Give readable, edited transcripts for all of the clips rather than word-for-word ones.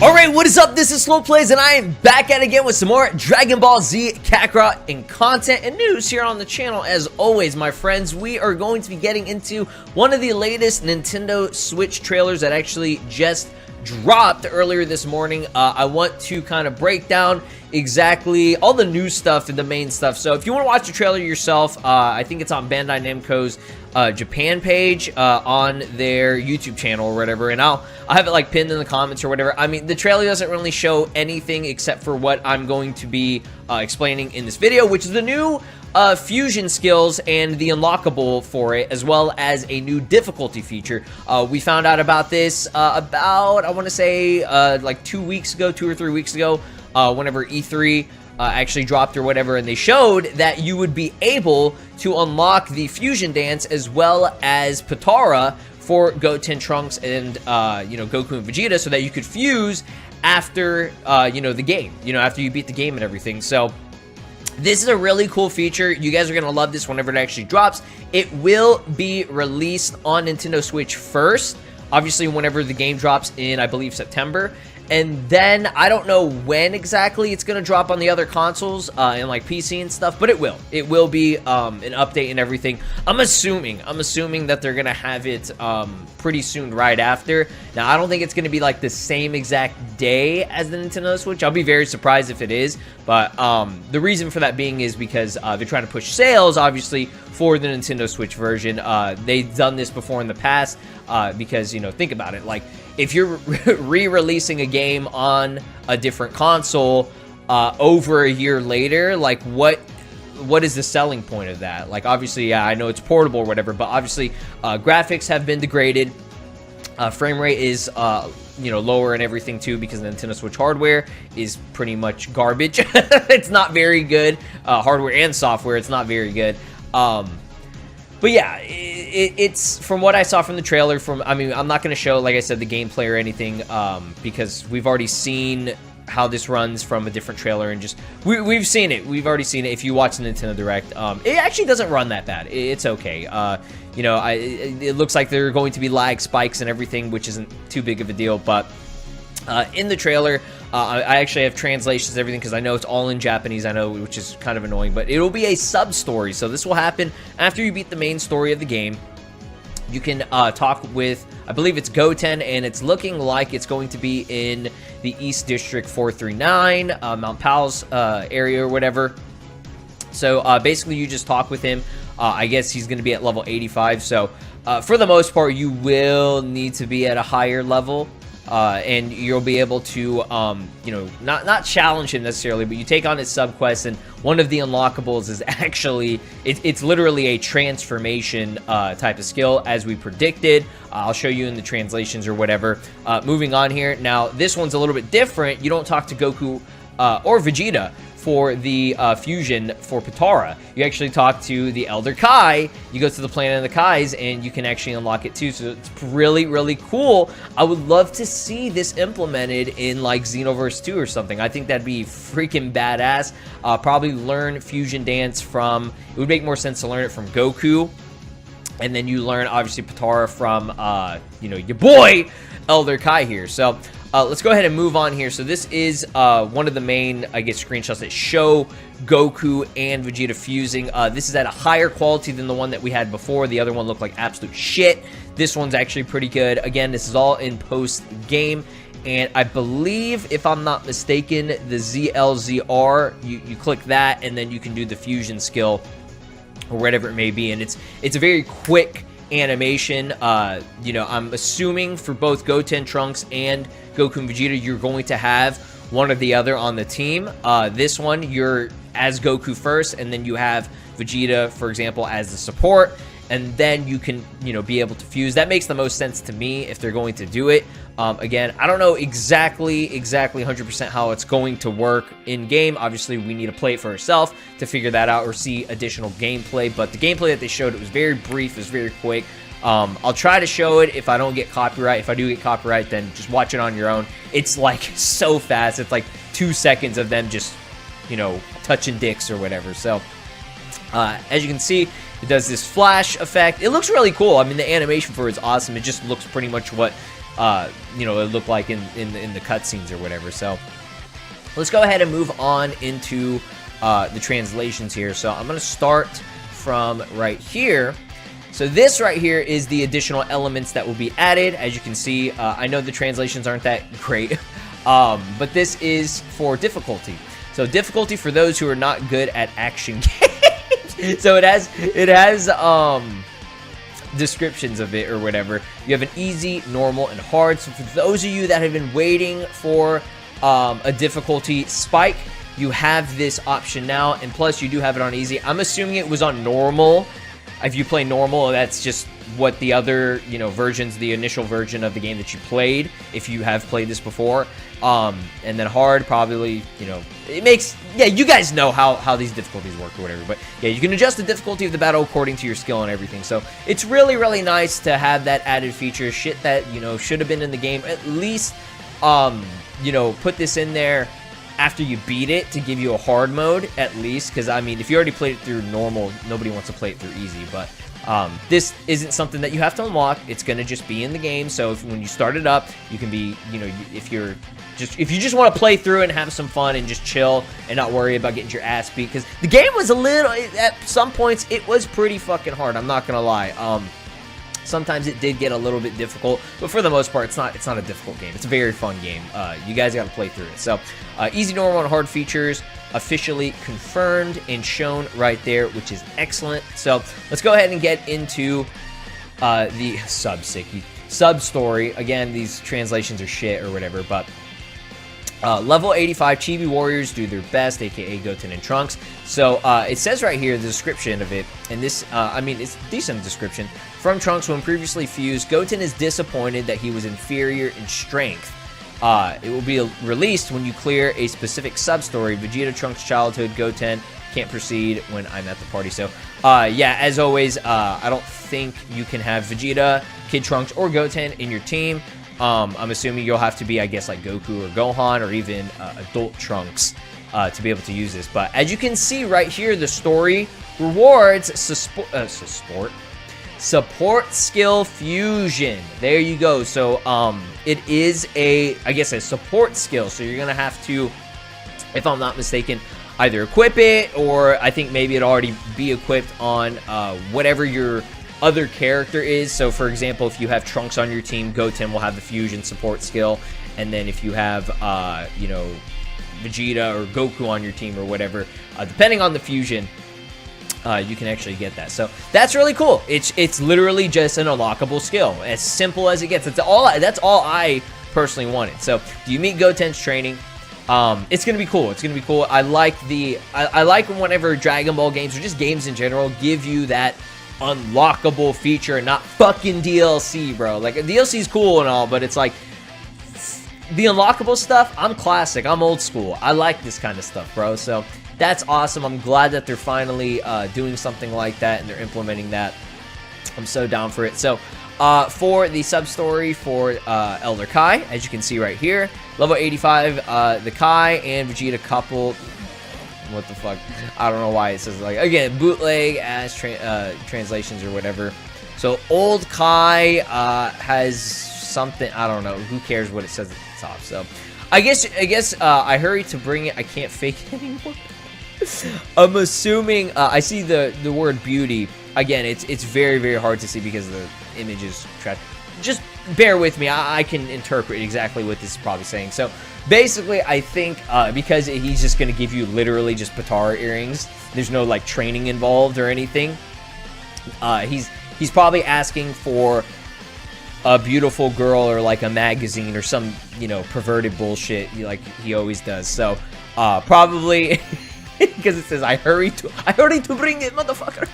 Alright, what is up? This is Slow Plays, and I am back at it again with some more Dragon Ball Z Kakarot and content and news here on the channel. As always, my friends, we are going to be getting into one of the latest Nintendo Switch trailers that actually just dropped earlier this morning. I want to kind of break down exactly all the new stuff and the main stuff. So if you want to watch the trailer yourself, I think it's on Bandai Namco's Japan page on their YouTube channel or whatever, and I'll have it like pinned in the comments or whatever. I mean, the trailer doesn't really show anything except for what I'm going to be explaining in this video, which is the new fusion skills and the unlockable for it, as well as a new difficulty feature. We found out about this about, I want to say, like 2 or 3 weeks ago, whenever E3 actually dropped or whatever, and they showed that you would be able to unlock the fusion dance as well as POTARA for Goten, Trunks, and Goku and Vegeta, so that you could fuse after the game, after you beat the game and everything. So this is a really cool feature. You guys are going to love this whenever it actually drops. It will be released on Nintendo Switch first, obviously whenever the game drops in, I believe, September. And then, I don't know when exactly it's going to drop on the other consoles and like PC and stuff, but it will. It will be an update and everything. I'm assuming that they're going to have it pretty soon right after. Now, I don't think it's going to be like the same exact day as the Nintendo Switch. I'll be very surprised if it is. But the reason for that being is because they're trying to push sales, obviously, for the Nintendo Switch version. They've done this before in the past because, think about it. Like, if you're re-releasing a game on a different console over a year later, like what is the selling point of that? Like, obviously, yeah, I know it's portable or whatever, but obviously graphics have been degraded. Frame rate is lower and everything too, because the Nintendo Switch hardware is pretty much garbage. It's not very good. Hardware and software, it's not very good. But yeah, it's from what I saw from the trailer. I'm not going to show, like I said, the gameplay or anything because we've already seen how this runs from a different trailer, and just we've seen it. We've already seen it. If you watch the Nintendo Direct, it actually doesn't run that bad. It's okay. It looks like there are going to be lag spikes and everything, which isn't too big of a deal. But in the trailer, I actually have translations and everything because I know it's all in Japanese, I know, which is kind of annoying, but it'll be a sub-story. So this will happen after you beat the main story of the game. You can talk with, I believe it's Goten, and it's looking like it's going to be in the East District 439, Mount Pal's area or whatever. So basically you just talk with him. I guess he's going to be at level 85, so for the most part you will need to be at a higher level. And you'll be able to, not challenge him necessarily, but you take on his subquests, and one of the unlockables is actually, it's literally a transformation type of skill, as we predicted. I'll show you in the translations or whatever. Moving on here. Now, this one's a little bit different. You don't talk to Goku or Vegeta for the fusion for POTARA. You actually talk to the Elder Kai. You go to the planet of the Kais, and you can actually unlock it too. So it's really, really cool. I would love to see this implemented in like Xenoverse 2 or something. I think that'd be freaking badass. Probably learn fusion dance from, it would make more sense to learn it from Goku. And then you learn, obviously, POTARA from, your boy, Elder Kai here. So let's go ahead and move on here. So this is one of the main, I guess, screenshots that show Goku and Vegeta fusing. This is at a higher quality than the one that we had before. The other one looked like absolute shit. This one's actually pretty good. Again, this is all in post-game. And I believe, if I'm not mistaken, the ZLZR, you click that, and then you can do the fusion skill or whatever it may be. And it's a very quick animation. I'm assuming for both Goten, Trunks, and Goku and Vegeta, you're going to have one or the other on the team. This one, you're as Goku first, and then you have Vegeta, for example, as the support. and then you can, you know, be able to fuse. That makes the most sense to me if they're going to do it. Again, I don't know exactly 100% how it's going to work in game. Obviously, we need to play it for ourselves to figure that out or see additional gameplay. But the gameplay that they showed, it was very brief, it was very quick. I'll try to show it if I don't get copyright. If I do get copyright, then just watch it on your own. It's like so fast. It's like 2 seconds of them just, you know, touching dicks or whatever. So as you can see, it does this flash effect. It looks really cool. I mean, the animation for it is awesome. It just looks pretty much what you know, it looked like in the cutscenes or whatever. So let's go ahead and move on into the translations here. So I'm going to start from right here. So this right here is the additional elements that will be added. As you can see, I know the translations aren't that great, but this is for difficulty. So difficulty for those who are not good at action games. So it has descriptions of it or whatever. You have an easy, normal, and hard. So for those of you that have been waiting for a difficulty spike, you have this option now, and plus you do have it on easy. I'm assuming it was on normal. If you play normal, that's just what the other, you know, versions, the initial version of the game that you played, if you have played this before. And then hard, probably, you know, it makes, yeah, you guys know how these difficulties work or whatever. But yeah, you can adjust the difficulty of the battle according to your skill and everything. So it's really, really nice to have that added feature. Shit that, you know, should have been in the game. At least, you know, put this in there after you beat it to give you a hard mode, at least. Because, I mean, if you already played it through normal, nobody wants to play it through easy. But this isn't something that you have to unlock. It's going to just be in the game. So when you start it up, you can be, you know, if you just want to play through and have some fun and just chill and not worry about getting your ass beat. Because the game was a little, at some points, it was pretty fucking hard. I'm not going to lie. Sometimes it did get a little bit difficult, but for the most part, it's not a difficult game. It's a very fun game. You guys got to play through it. So, easy, normal, and hard features officially confirmed and shown right there, which is excellent. So, let's go ahead and get into the sub story. Again, these translations are shit or whatever, but level 85 Chibi warriors do their best, aka Goten and Trunks. So it says right here the description of it, and this, I mean, it's a decent description. From Trunks, when previously fused, Goten is disappointed that he was inferior in strength. It will be released when you clear a specific sub-story. Vegeta, Trunks' childhood, Goten can't proceed when I'm at the party. So, yeah, as always, I don't think you can have Vegeta, Kid Trunks, or Goten in your team. I'm assuming you'll have to be, I guess, like Goku or Gohan or even adult Trunks to be able to use this. But as you can see right here, the story rewards support skill fusion. There you go. So it is I guess a support skill. So you're gonna have to, if I'm not mistaken, either equip it, or I think maybe it already be equipped on whatever your other character is. So for example, if you have Trunks on your team, Goten will have the fusion support skill, and then if you have you know, Vegeta or Goku on your team or whatever, depending on the fusion, you can actually get that. So that's really cool. It's literally just an unlockable skill, as simple as it gets. That's all I personally wanted. So do you meet Goten's training? It's gonna be cool. It's gonna be cool. I like I like whenever Dragon Ball games or just games in general give you that unlockable feature and not fucking DLC, bro. Like, DLC is cool and all, but it's like the unlockable stuff. I'm classic. I'm old school. I like this kind of stuff, bro. So that's awesome. I'm glad that they're finally doing something like that and they're implementing that. I'm so down for it. So for the sub story for Elder Kai, as you can see right here, level 85, the Kai and Vegeta couple. What the fuck? I don't know why it says, like, again, bootleg as translations or whatever. So old Kai has something, I don't know, who cares what it says at the top. So I guess I hurried to bring it. I can't fake it anymore. I'm assuming I see the word beauty. Again, it's very, very hard to see because the image is trash. Just bear with me. I can interpret exactly what this is probably saying. So basically, I think because he's just going to give you literally just POTARA earrings, there's no like training involved or anything. He's probably asking for a beautiful girl or like a magazine or some, you know, perverted bullshit like he always does. So probably because it says I hurry to bring it, motherfucker.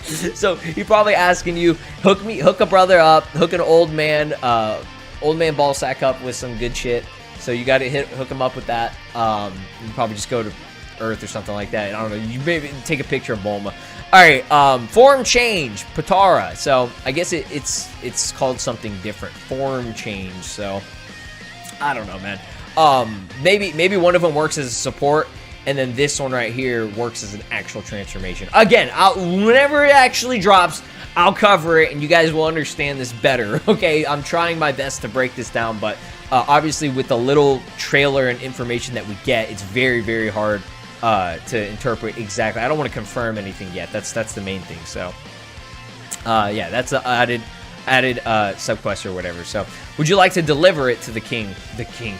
So he's probably asking you, hook a brother up, hook an old man ball sack up with some good shit. So you got to hook him up with that. You probably just go to Earth or something like that. I don't know. You maybe take a picture of Bulma. All right, form change, POTARA. So I guess it's called something different. Form change. So I don't know, man. Maybe one of them works as a support, and then this one right here works as an actual transformation. Again, whenever it actually drops, I'll cover it, and you guys will understand this better. Okay, I'm trying my best to break this down, but obviously with the little trailer and information that we get, it's very, very hard to interpret exactly. I don't want to confirm anything yet. That's the main thing. So yeah, that's an added subquest or whatever. So would you like to deliver it to the king?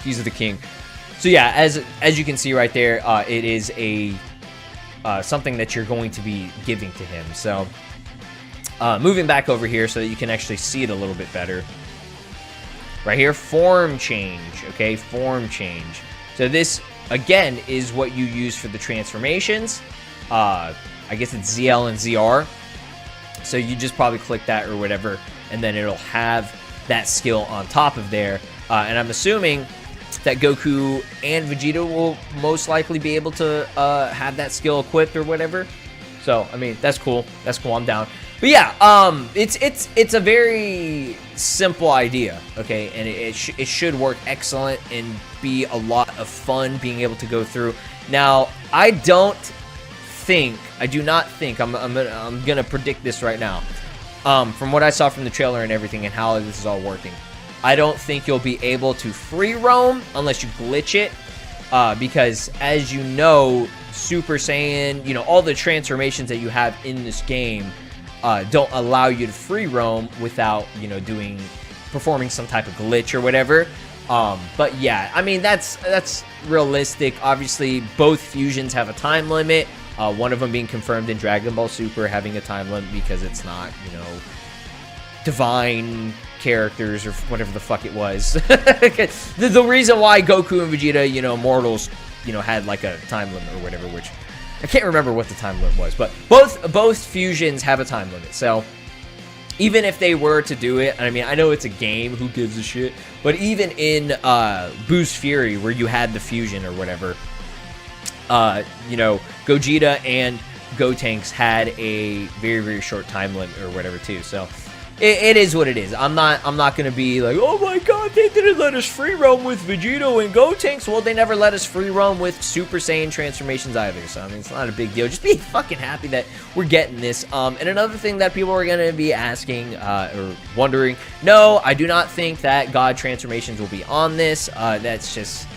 He's the king. So yeah, as you can see right there, it is a something that you're going to be giving to him. So moving back over here so that you can actually see it a little bit better. Right here, form change. Okay, form change. So this again is what you use for the transformations. I guess it's ZL and ZR. So you just probably click that or whatever, and then it'll have that skill on top of there. And I'm assuming that Goku and Vegeta will most likely be able to have that skill equipped or whatever. So I mean, that's cool. That's cool. I'm down. But yeah, it's a very simple idea, okay, and it should work excellent and be a lot of fun being able to go through. Now, I do not think I'm gonna predict this right now. From what I saw from the trailer and everything and how this is all working, I don't think you'll be able to free roam unless you glitch it, because as you know, Super Saiyan, you know, all the transformations that you have in this game don't allow you to free roam without, you know, performing some type of glitch or whatever. But yeah, I mean, that's realistic. Obviously, both fusions have a time limit. One of them being confirmed in Dragon Ball Super having a time limit because it's not, you know, divine characters or whatever the fuck it was. The reason why Goku and Vegeta, you know, mortals, you know, had like a time limit or whatever, which I can't remember what the time limit was, but both fusions have a time limit. So even if they were to do it, I mean, I know it's a game, who gives a shit, but even in Boost Fury, where you had the fusion or whatever, you know, Gogeta and Gotenks had a very, very short time limit or whatever too. So it is what it is. I'm not gonna be like, oh my god, they didn't let us free roam with Vegito and Gotenks. Well, they never let us free roam with Super Saiyan transformations either. So I mean, it's not a big deal. Just be fucking happy that we're getting this. And another thing that people are gonna be asking or wondering, no, I do not think that God transformations will be on this. That's just,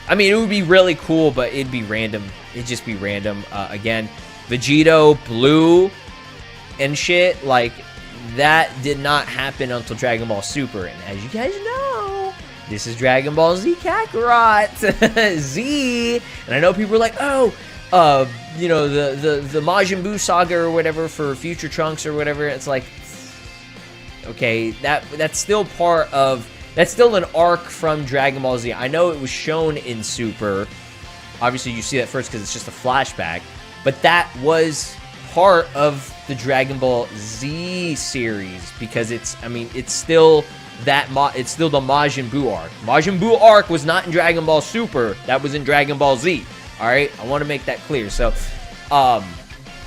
I mean, it would be really cool, but it'd be random. It'd just be random. Again, Vegito Blue and shit, like, that did not happen until Dragon Ball Super. And as you guys know, this is Dragon Ball Z Kakarot. Z. And I know people are like, oh, you know, the Majin Buu saga or whatever for Future Trunks or whatever. It's like, okay, that's still part of, that's still an arc from Dragon Ball Z. I know it was shown in Super. Obviously, you see that first because it's just a flashback. But that was part of the Dragon Ball Z series because it's, I mean, it's still that, it's still the Majin Buu arc. Majin Buu arc was not in Dragon Ball Super. That was in Dragon Ball Z. All right, I want to make that clear. So,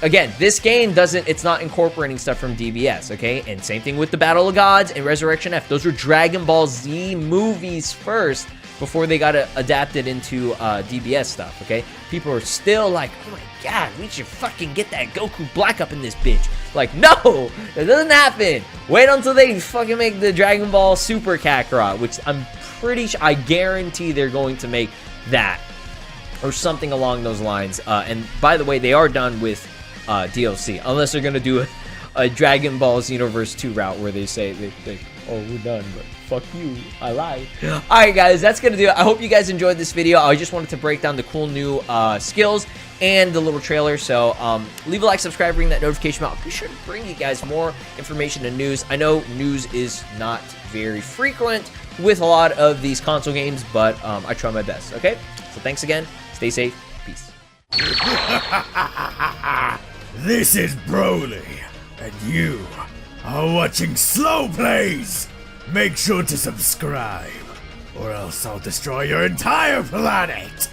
again, this game it's not incorporating stuff from DBS, okay? And same thing with the Battle of Gods and Resurrection F. Those were Dragon Ball Z movies first before they got adapted into DBS stuff, okay? People are still like, oh my god, we should fucking get that Goku Black up in this bitch. Like, no, that doesn't happen. Wait until they fucking make the Dragon Ball Super Kakarot, which I'm pretty sure, I guarantee they're going to make that. Or something along those lines. And by the way, they are done with DLC. Unless they're going to do a Dragon Ball Xenoverse 2 route where they say, oh, we're done, but fuck you, I lied. Alright guys, that's going to do it. I hope you guys enjoyed this video. I just wanted to break down the cool new skills and the little trailer. So leave a like, subscribe, ring that notification bell. I'll be sure to bring you guys more information and news. I know news is not very frequent with a lot of these console games, but I try my best, okay? So thanks again. Stay safe. Peace. This is Broly, and you are watching Slow Plays. Make sure to subscribe, or else I'll destroy your entire planet.